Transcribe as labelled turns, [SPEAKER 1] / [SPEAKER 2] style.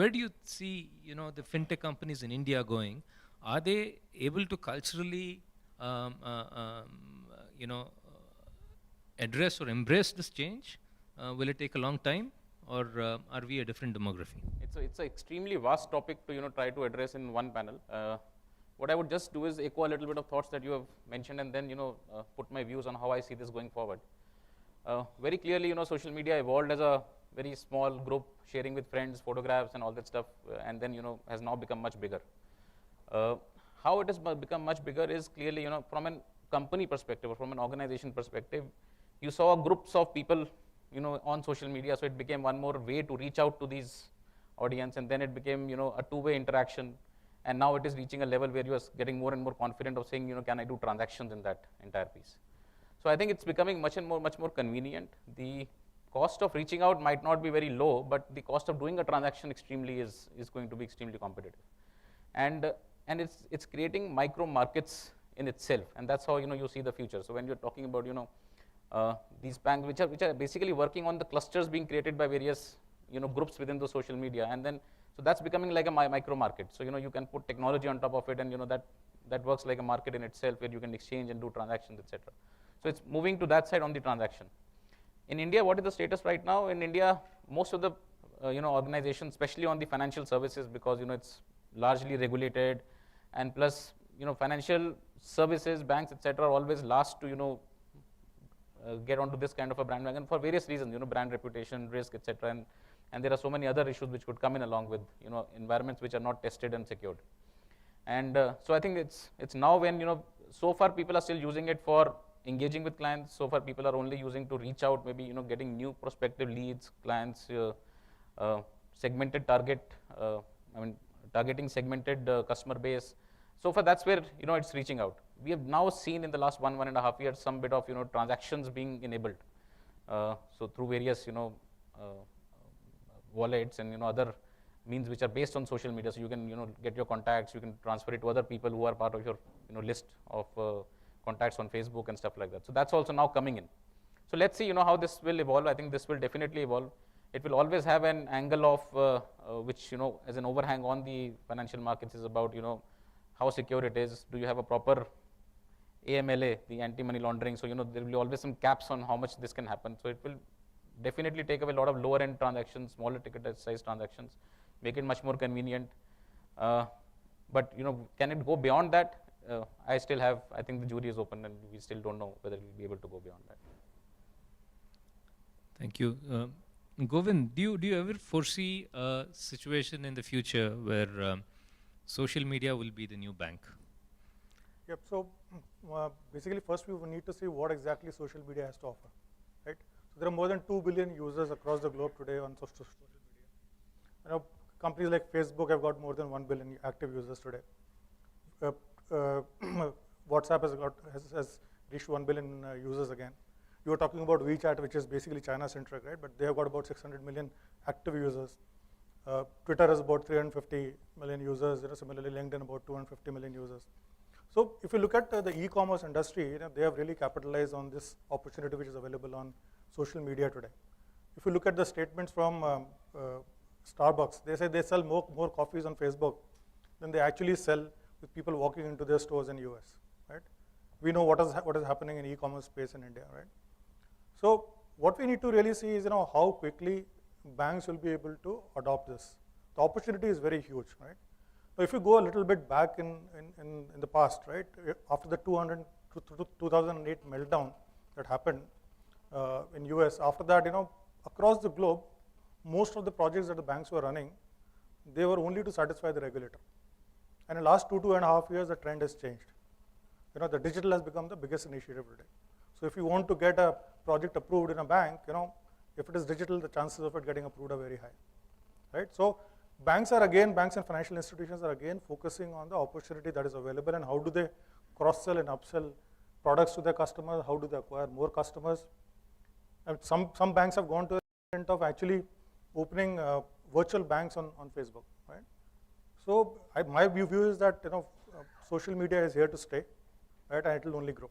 [SPEAKER 1] where do you see, the fintech companies in India going? Are they able to culturally, address or embrace this change? Will it take a long time, or are we a different demography?
[SPEAKER 2] It's an extremely vast topic to try to address in one panel. What I would just do is echo a little bit of thoughts that you have mentioned, and then put my views on how I see this going forward. Very clearly, social media evolved as a very small group sharing with friends, photographs, and all that stuff, and then has now become much bigger. How it has become much bigger is clearly, from a company perspective or from an organization perspective, you saw groups of people, on social media, so it became one more way to reach out to these audience, and then it became, a two-way interaction, and now it is reaching a level where you are getting more and more confident of saying, can I do transactions in that entire piece? So I think it's becoming much more convenient. The cost of reaching out might not be very low, but the cost of doing a transaction is going to be extremely competitive, and it's creating micro markets in itself, and that's how you see the future. So when you're talking about these banks which are basically working on the clusters being created by various groups within the social media, and then so that's becoming like a micro market. So you can put technology on top of it, and that works like a market in itself, where you can exchange and do transactions, etc. So it's moving to that side on the transaction. In India, what is the status right now? In India, most of the organizations, especially on the financial services, because it's largely regulated, and plus financial services, banks, etc., are always last to get onto this kind of a bandwagon for various reasons, brand reputation, risk, etc., and there are so many other issues which could come in along with environments which are not tested and secured. And so I think it's now when so far people are still using it for engaging with clients. So far people are only using to reach out, maybe getting new prospective leads, clients, segmented target, targeting segmented customer base. So far that's where it's reaching out. We have now seen in the last 1.5 years some bit of transactions being enabled. So through various wallets and other means which are based on social media. So you can get your contacts, you can transfer it to other people who are part of your list of contacts on Facebook and stuff like that. So that's also now coming in. So let's see how this will evolve. I think this will definitely evolve. It will always have an angle of which as an overhang on the financial markets is about how secure it is. Do you have a proper AMLA, the anti-money laundering? So there will be always some caps on how much this can happen. So it will definitely take away a lot of lower end transactions, smaller ticket size transactions, make it much more convenient. But can it go beyond that? I think the jury is open, and we still don't know whether we'll be able to go beyond that.
[SPEAKER 1] Thank you. Govind, do you ever foresee a situation in the future where social media will be the new bank?
[SPEAKER 3] Yep. So basically, first we need to see what exactly social media has to offer, right? So there are more than 2 billion users across the globe today on social media. Companies like Facebook have got more than 1 billion active users today. WhatsApp has reached 1 billion users again. You were talking about WeChat, which is basically China-centric, right? But they have got about 600 million active users. Twitter has about 350 million users. Similarly, LinkedIn about 250 million users. So if you look at the e-commerce industry, they have really capitalized on this opportunity which is available on social media today. If you look at the statements from Starbucks, they say they sell more coffees on Facebook than they actually sell with people walking into their stores in US, right? We know what is happening in e-commerce space in India, right? So what we need to really see is how quickly banks will be able to adopt this. The opportunity is very huge, right? Now if you go a little bit back in the past, right, after the 2008 meltdown that happened in US, after that, across the globe, most of the projects that the banks were running, they were only to satisfy the regulator. And in the last 2.5 years, the trend has changed. The digital has become the biggest initiative today. So if you want to get a project approved in a bank, if it is digital, the chances of it getting approved are very high, right? So banks and financial institutions are again focusing on the opportunity that is available and how do they cross-sell and upsell products to their customers, how do they acquire more customers. And some banks have gone to the extent of actually opening virtual banks on Facebook, right? So my view is that social media is here to stay, right, and it will only grow.